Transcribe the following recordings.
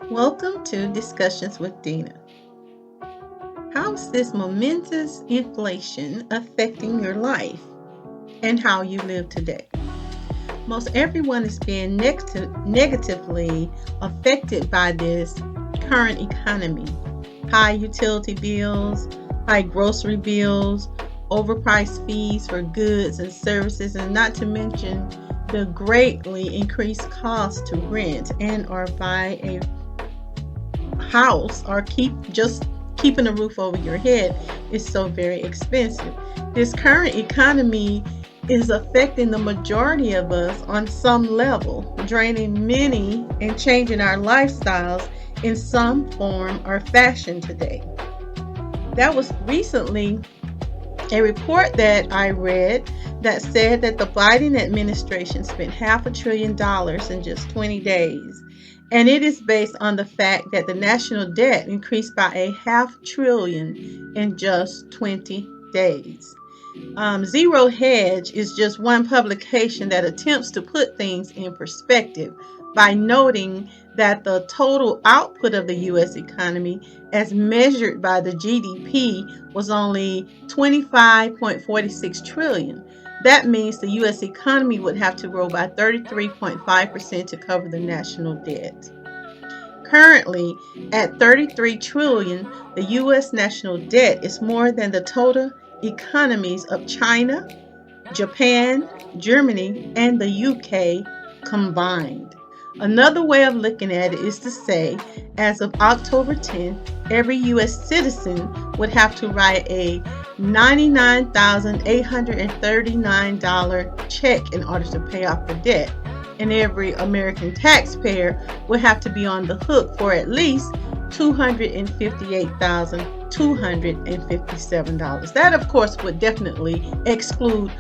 Welcome to Discussions with Dena. How's this momentous inflation affecting your life and how you live today? Most everyone is being negatively affected by this current economy. High utility bills, high grocery bills, overpriced fees for goods and services, and not to mention the greatly increased cost to rent and or buy a house or keeping a roof over your head is so very expensive. This current economy is affecting the majority of us on some level, draining many and changing our lifestyles in some form or fashion today. That was recently a report that I read that said that the Biden administration spent $500 billion in just 20 days. And it is based on the fact that the national debt increased by a $500 billion in just 20 days. Zero Hedge is just one publication that attempts to put things in perspective by noting that the total output of the U.S. economy, as measured by the GDP, was only 25.46 trillion. That means the U.S. economy would have to grow by 33.5% to cover the national debt. Currently, at 33 trillion, the US national debt is more than the total economies of China, Japan, Germany, and the UK combined. Another way of looking at it is to say, as of October 10th, every US citizen would have to write a $99,839 check in order to pay off the debt. And every American taxpayer would have to be on the hook for at least $258,257. That, of course, would definitely exclude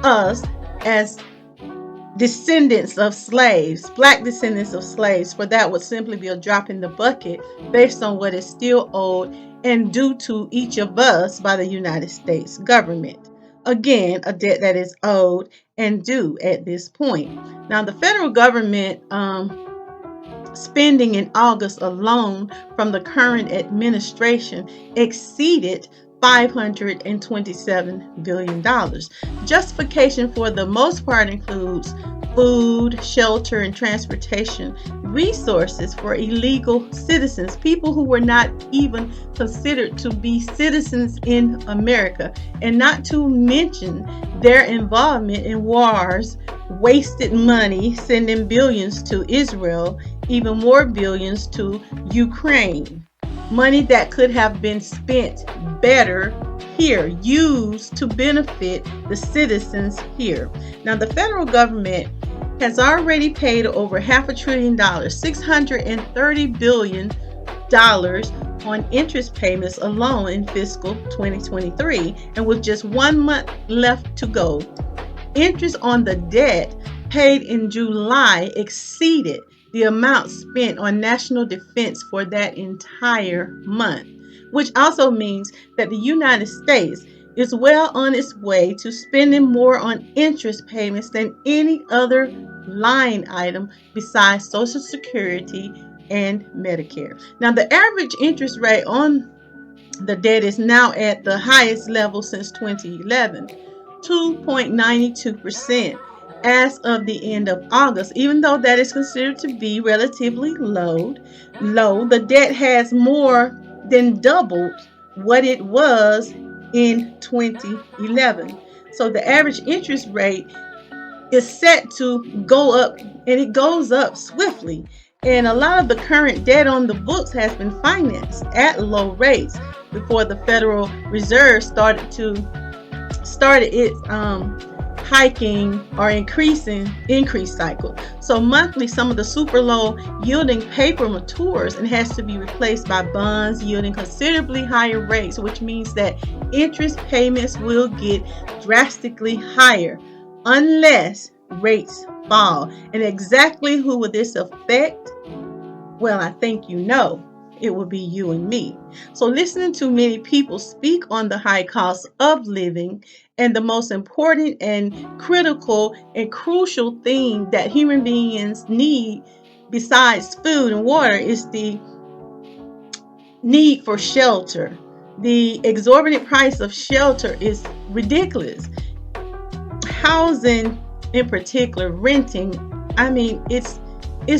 us as descendants of slaves, black descendants of slaves, for that would simply be a drop in the bucket based on what is still owed and due to each of us by the United States government. Again, a debt that is owed and due at this point. Now, the federal government spending in August alone from the current administration exceeded $527 billion. Justification for the most part includes food, shelter, and transportation resources for illegal citizens, people who were not even considered to be citizens in America, and not to mention their involvement in wars, wasted money sending billions to Israel, even more billions to Ukraine. Money that could have been spent better here, used to benefit the citizens here. Now, the federal government has already paid over $500 billion, $630 billion on interest payments alone in fiscal 2023. And with just 1 month left to go, interest on the debt paid in July exceeded the amount spent on national defense for that entire month, which also means that the United States is well on its way to spending more on interest payments than any other line item besides Social Security and Medicare. Now, the average interest rate on the debt is now at the highest level since 2011, 2.92% as of the end of August. Even though that is considered to be relatively low, the debt has more than doubled what it was in 2011. So the average interest rate is set to go up, and it goes up swiftly. And a lot of the current debt on the books has been financed at low rates before the Federal Reserve started its hiking or increase cycle. So monthly, some of the super low yielding paper matures and has to be replaced by bonds yielding considerably higher rates, which means that interest payments will get drastically higher unless rates fall. And exactly who will this affect? Well, I think you know. It will be you and me. So listening to many people speak on the high cost of living and the most important and critical and crucial thing that human beings need besides food and water, is the need for shelter. The exorbitant price of shelter is ridiculous. Housing, in particular, renting, I mean, it's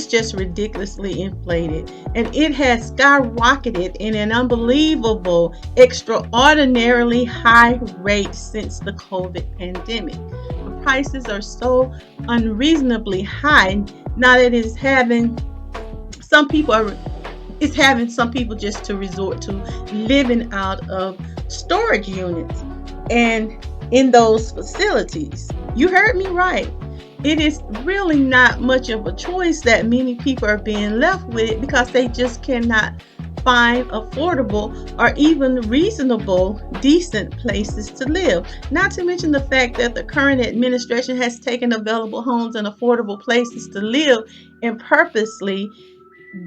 just ridiculously inflated, and it has skyrocketed in an unbelievable, extraordinarily high rate since the COVID pandemic. The prices are so unreasonably high. Now that it is having some people are it's having some people just to resort to living out of storage units and in those facilities. You heard me right. It is really not much of a choice that many people are being left with because they just cannot find affordable or even reasonable, decent places to live. Not to mention the fact that the current administration has taken available homes and affordable places to live and purposely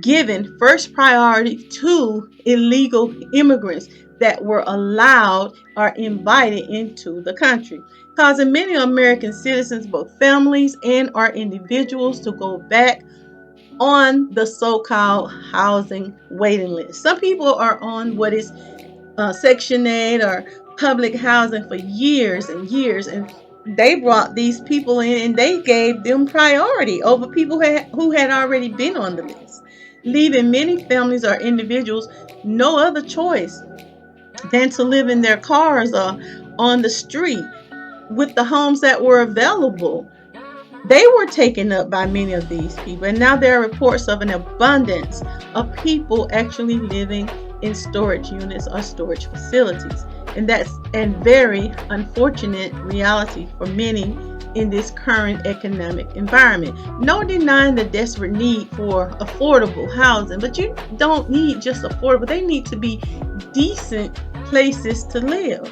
given first priority to illegal immigrants that were allowed or invited into the country, causing many American citizens, both families and or individuals, to go back on the so-called housing waiting list. Some people are on what is Section 8 or public housing for years and years, and they brought these people in and they gave them priority over people who had already been on the list, leaving many families or individuals no other choice than to live in their cars or on the street with the homes that were available. They were taken up by many of these people, and now there are reports of an abundance of people actually living in storage units or storage facilities. And that's a very unfortunate reality for many in this current economic environment. No denying the desperate need for affordable housing, but you don't need just affordable, they need to be decent places to live.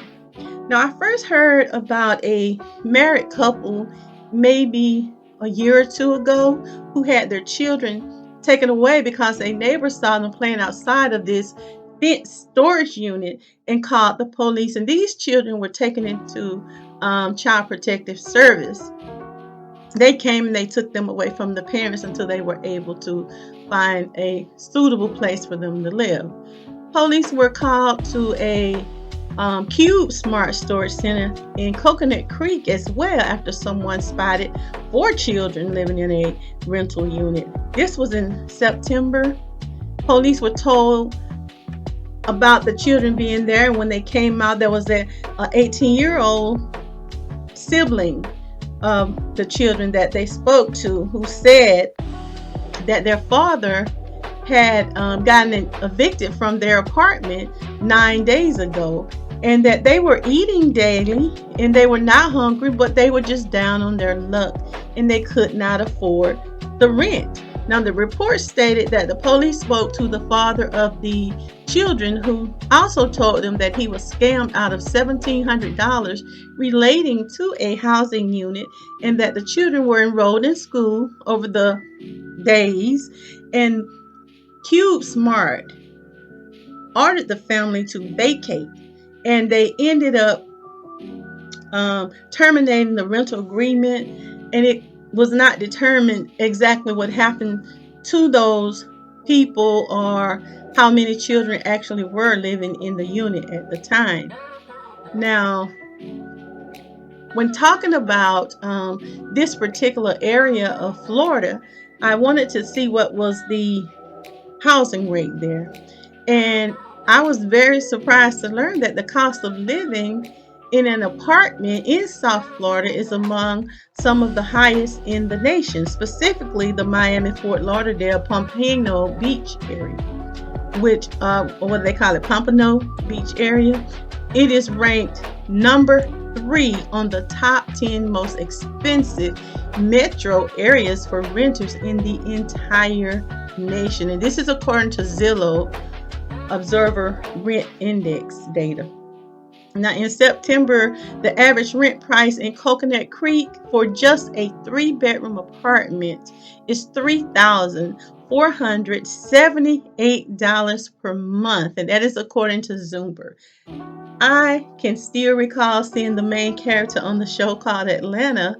Now, I first heard about a married couple maybe a year or two ago who had their children taken away because a neighbor saw them playing outside of this fenced storage unit and called the police. And these children were taken into Child Protective Service. They came and they took them away from the parents until they were able to find a suitable place for them to live. Police were called to a Cube Smart Storage Center in Coconut Creek as well after someone spotted 4 children living in a rental unit. This was in September. Police were told about the children being there, and when they came out, there was an 18-year-old sibling of the children that they spoke to who said that their father had gotten evicted from their apartment 9 days ago, and that they were eating daily and they were not hungry, but they were just down on their luck and they could not afford the rent. Now, the report stated that the police spoke to the father of the children, who also told them that he was scammed out of $1,700 relating to a housing unit, and that the children were enrolled in school over the days. And Cube Smart ordered the family to vacate, and they ended up terminating the rental agreement, and it was not determined exactly what happened to those people or how many children actually were living in the unit at the time. Now, when talking about this particular area of Florida, I wanted to see what was the housing rate there. And I was very surprised to learn that the cost of living in an apartment in South Florida is among some of the highest in the nation, specifically the Miami, Fort Lauderdale, Pompano Beach area, which, or what do they call it, Pompano Beach area. It is ranked number 3 on the top 10 most expensive metro areas for renters in the entire nation. And this is according to Zillow Observer Rent Index data. Now, in September, the average rent price in Coconut Creek for just a 3-bedroom apartment is $3,478 per month, and that is according to Zoomer. I can still recall seeing the main character on the show called Atlanta.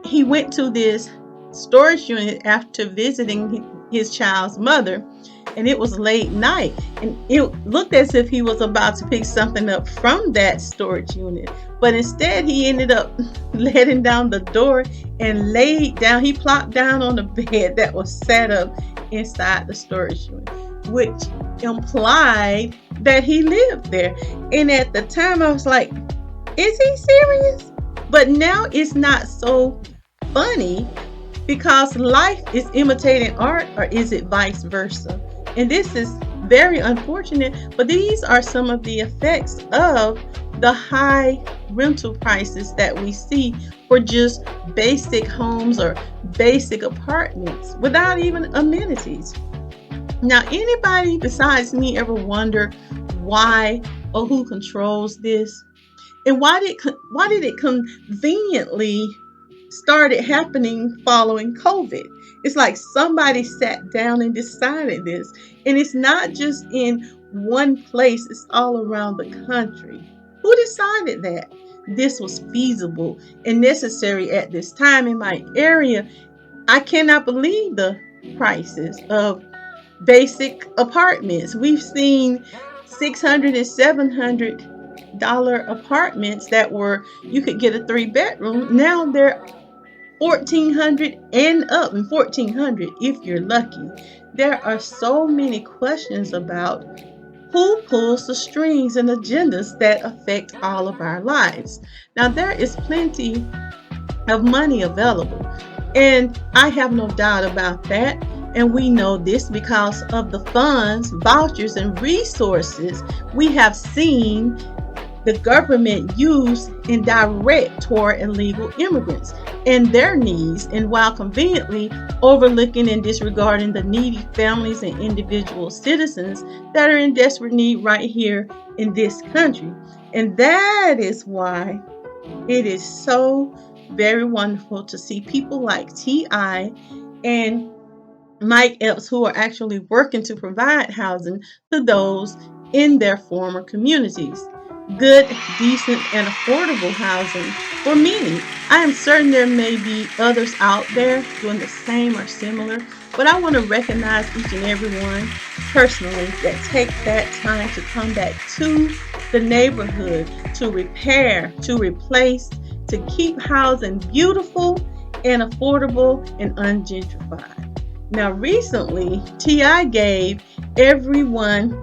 He went to this storage unit after visiting his child's mother, and it was late night, and it looked as if he was about to pick something up from that storage unit, but instead he ended up letting down the door and laid down. He plopped down on the bed that was set up inside the storage unit, which implied that he lived there. And at the time I was like, is he serious? But now it's not so funny, because life is imitating art, or is it vice versa? And this is very unfortunate, but these are some of the effects of the high rental prices that we see for just basic homes or basic apartments without even amenities. Now, anybody besides me ever wonder why or who controls this? And why did it conveniently started happening following COVID? It's like somebody sat down and decided this. And it's not just in one place, it's all around the country. Who decided that this was feasible and necessary at this time in my area? I cannot believe the prices of basic apartments. We've seen 600 and $700 apartments that were, you could get a 3 bedroom. Now they're 1,400 and up, and 1,400 if you're lucky. There are so many questions about who pulls the strings and agendas that affect all of our lives. Now, there is plenty of money available, and I have no doubt about that. And we know this because of the funds, vouchers, and resources we have seen the government use in direct toward illegal immigrants and their needs, and while conveniently overlooking and disregarding the needy families and individual citizens that are in desperate need right here in this country. And that is why it is so very wonderful to see people like T.I. and Mike Epps, who are actually working to provide housing to those in their former communities. Good, decent, and affordable housing for many. I am certain there may be others out there doing the same or similar, but I want to recognize each and every one personally that take that time to come back to the neighborhood, to repair, to replace, to keep housing beautiful and affordable and ungentrified. Now, recently, T.I. gave everyone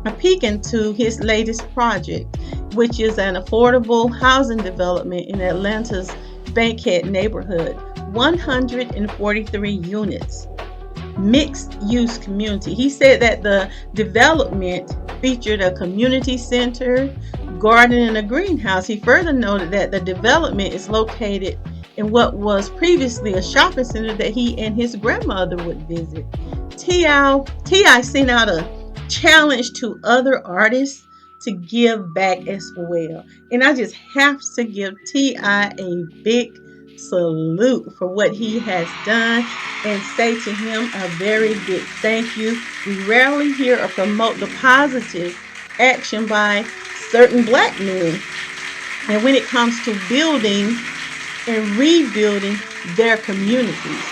a peek into his latest project, which is an affordable housing development in Atlanta's Bankhead neighborhood. 143 units, mixed use community. He said that the development featured a community center, garden, and a greenhouse. He further noted that the development is located in what was previously a shopping center that he and his grandmother would visit. T.I. sent out a challenge to other artists to give back as well. And I just have to give T.I. a big salute for what he has done and say to him a very big thank you. We rarely hear or promote the positive action by certain black men. And when it comes to building and rebuilding their communities,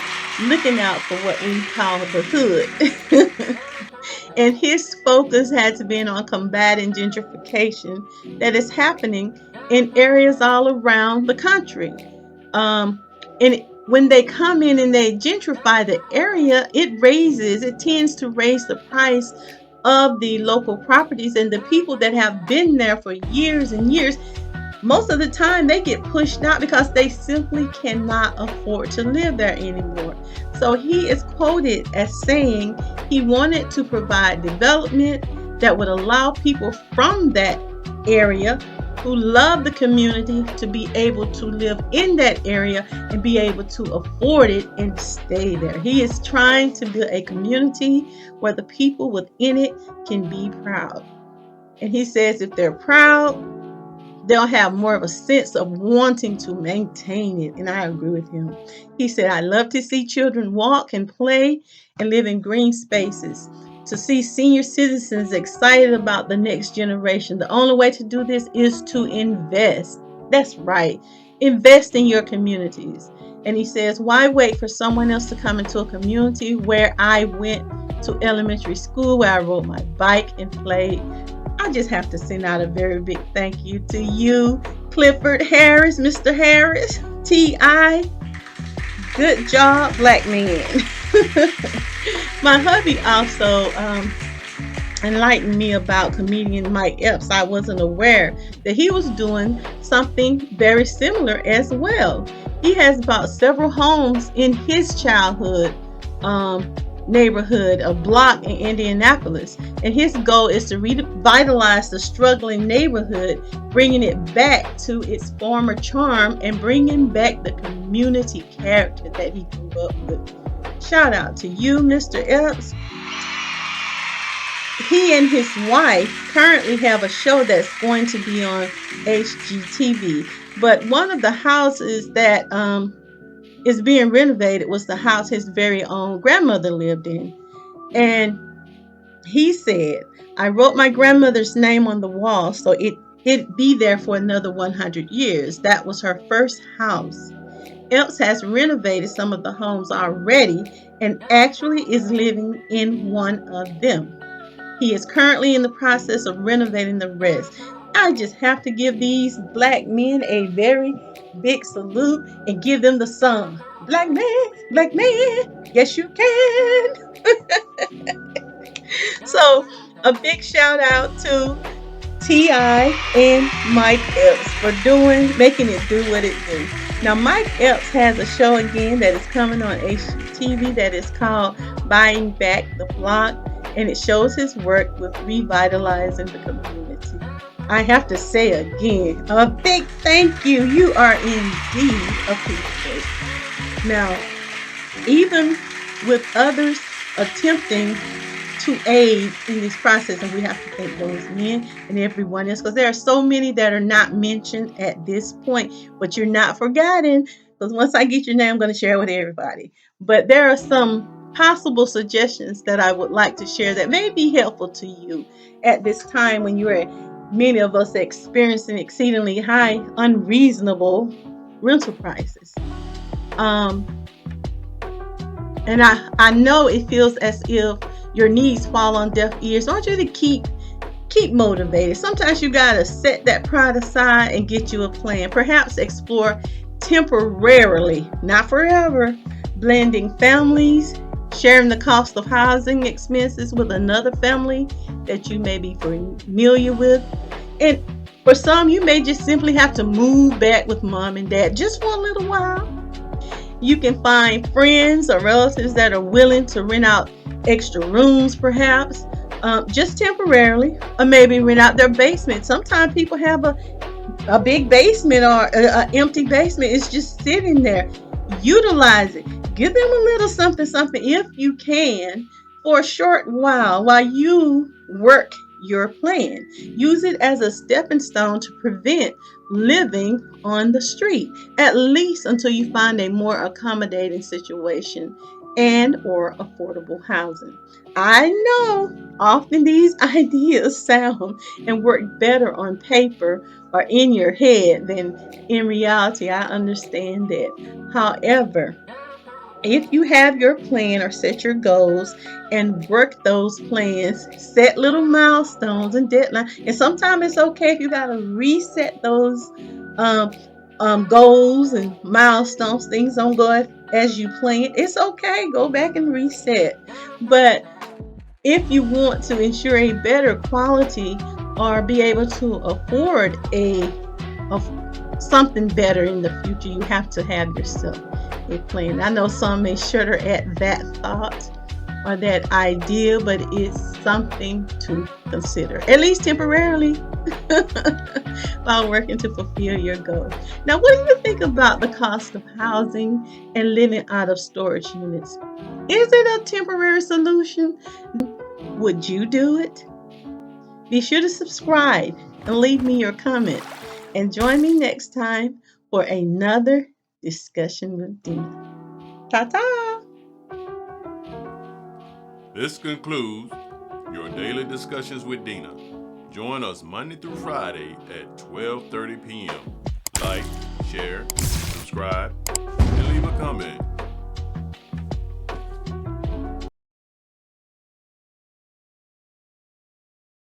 looking out for what we call the hood. And his focus has been on combating gentrification that is happening in areas all around the country. And when they come in and they gentrify the area, it tends to raise the price of the local properties, and the people that have been there for years and years, most of the time they get pushed out because they simply cannot afford to live there anymore. So he is quoted as saying he wanted to provide development that would allow people from that area who love the community to be able to live in that area and be able to afford it and stay there. He is trying to build a community where the people within it can be proud. And he says if they're proud, they'll have more of a sense of wanting to maintain it. And I agree with him. He said, I love to see children walk and play and live in green spaces, to see senior citizens excited about the next generation. The only way to do this is to invest. That's right. Invest in your communities. And he says, why wait for someone else to come into a community where I went to elementary school, where I rode my bike and played? I just have to send out a very big thank you to you, Clifford Harris, Mr. Harris, T.I. Good job, black man. My hubby also enlightened me about comedian Mike Epps. I wasn't aware that he was doing something very similar as well. He has bought several homes in his childhood um, neighborhood, a block in Indianapolis. And his goal is to revitalize the struggling neighborhood, bringing it back to its former charm and bringing back the community character that he grew up with. Shout out to you, Mr. Epps. He and his wife currently have a show that's going to be on HGTV. But one of the houses that is being renovated was the house his very own grandmother lived in. And he said, I wrote my grandmother's name on the wall so it'd be there for another 100 years. That was her first house. Epps has renovated some of the homes already and actually is living in one of them. He is currently in the process of renovating the rest. I just have to give these black men a very big salute and give them the song. Black man, yes you can. So a big shout out to T.I. and Mike Epps for making it do what it do. Now, Mike Epps has a show again that is coming on HGTV that is called Buying Back the Block, and it shows his work with revitalizing the community. I have to say again, a big thank you. You are indeed appreciated. Now, even with others attempting to aid in this process, and we have to thank those men and everyone else, because there are so many that are not mentioned at this point, but you're not forgotten, because once I get your name, I'm going to share it with everybody. But there are some possible suggestions that I would like to share that may be helpful to you at this time when you're many of us experiencing exceedingly high, unreasonable rental prices. Um, and I know it feels as if your needs fall on deaf ears. I want you to keep motivated. Sometimes you gotta set that pride aside and get you a plan. Perhaps explore temporarily, not forever, blending families, sharing the cost of housing expenses with another family that you may be familiar with. And for some, you may just simply have to move back with mom and dad just for a little while. You can find friends or relatives that are willing to rent out extra rooms, perhaps, just temporarily, or maybe rent out their basement. Sometimes people have a big basement or an empty basement. It's just sitting there. Utilize it. Give them a little something, something if you can for a short while you work your plan. Use it as a stepping stone to prevent living on the street, at least until you find a more accommodating situation and or affordable housing. I know often these ideas sound and work better on paper or in your head than in reality. I understand that. However, if you have your plan or set your goals and work those plans, set little milestones and deadlines. And sometimes it's okay if you got to reset those um, goals and milestones. Things don't go as you planned. It's okay. Go back and reset. But if you want to ensure a better quality or be able to afford a something better in the future, you have to have yourself a plan. I know some may shudder at that thought or that idea, but it's something to consider, at least temporarily, while working to fulfill your goal. Now, what do you think about the cost of housing and living out of storage units? Is it a temporary solution? Would you do it? Be sure to subscribe and leave me your comment. And join me next time for another discussion with Dena. Ta-ta! This concludes your daily discussions with Dena. Join us Monday through Friday at 12:30 p.m. Like, share, subscribe, and leave leave a comment.